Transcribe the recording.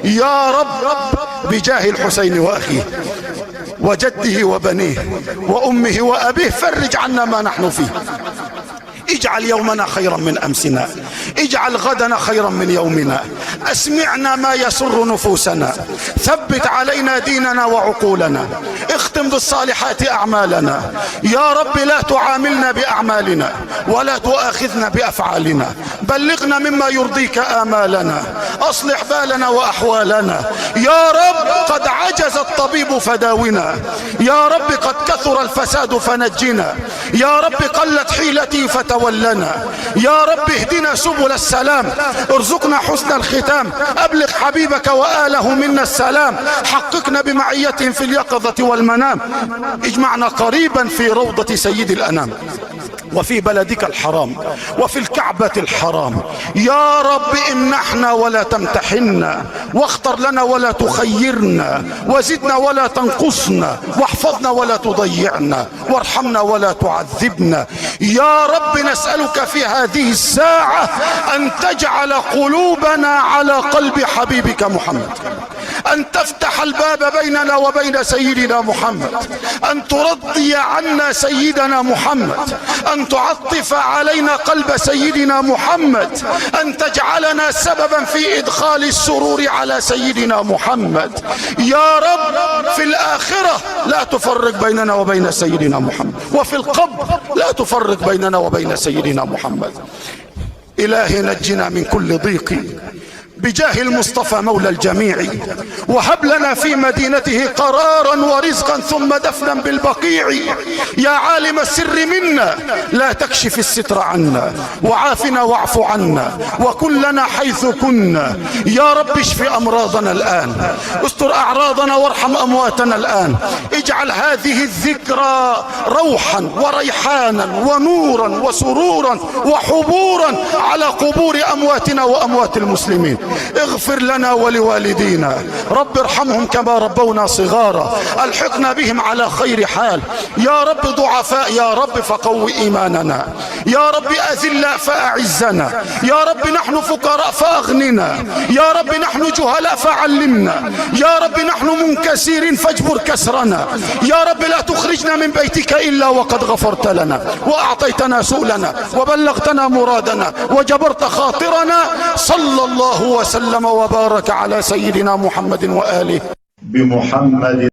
يا رب بجاه الحسين وأخيه وجده وبنيه وأمه وأبيه فرج عنا ما نحن فيه. اجعل يومنا خيرا من أمسنا، اجعل غدنا خيرا من يومنا، اسمعنا ما يسر نفوسنا، ثبت علينا ديننا وعقولنا، اختم بالصالحات أعمالنا. يا رب لا تعاملنا بأعمالنا ولا تؤاخذنا بأفعالنا، بلغنا مما يرضيك آمالنا، أصلح بالنا وأحوالنا. يا رب قد عجز الطبيب فداونا، يا رب قد كثر الفساد فنجنا، يا رب قلت حيلتي فتولنا، يا رب اهدنا سبل السلام، ارزقنا حسن الختام، أبلغ حبيبك وآله منا السلام، حققنا بمعيتهم في اليقظة والمنام، اجمعنا قريبا في روضة سيد الأنام وفي بلدك الحرام وفي الكعبة الحرام. يا رب امنحنا ولا تمتحنا، واختر لنا ولا تخيرنا، وزدنا ولا تنقصنا، واحفظنا ولا تضيعنا، وارحمنا ولا تعذبنا. يا رب نسألك في هذه الساعة أن تجعل قلوبنا على قلب حبيبك محمد، أن تفتح الباب بيننا وبين سيدنا محمد، أن ترضي عنا سيدنا محمد، أن تعطف علينا قلب سيدنا محمد، أن تجعلنا سببا في إدخال السرور على سيدنا محمد. يا رب في الآخرة لا تفرق بيننا وبين سيدنا محمد، وفي القبر لا تفرق بيننا وبين سيدنا محمد. إلهي نجنا من كل ضيق بجاه المصطفى مولى الجميع، وهب لنا في مدينته قرارا ورزقا ثم دفنا بالبقيع. يا عالم السر منا لا تكشف الستر عنا، وعافنا واعف عنا وكن لنا حيث كنا. يا رب اشف أمراضنا الآن، استر أعراضنا وارحم أمواتنا الآن. اجعل هذه الذكرى روحا وريحانا ونورا وسرورا وحبورا على قبور أمواتنا وأموات المسلمين. اغفر لنا ولوالدينا، رب ارحمهم كما ربونا صغارا، الحقنا بهم على خير حال. يا رب ضعفاء يا رب فقو إيماننا، يا رب أذلاء فأعزنا، يا رب نحن فقراء فأغننا، يا رب نحن جهلاء فعلمنا، يا رب نحن منكسرين فاجبر كسرنا. يا رب لا تخرجنا من بيتك إلا وقد غفرت لنا وأعطيتنا سؤلنا وبلغتنا مرادنا وجبرت خاطرنا. صلى الله وسلم وبارك على سيدنا محمد وآله. بمحمد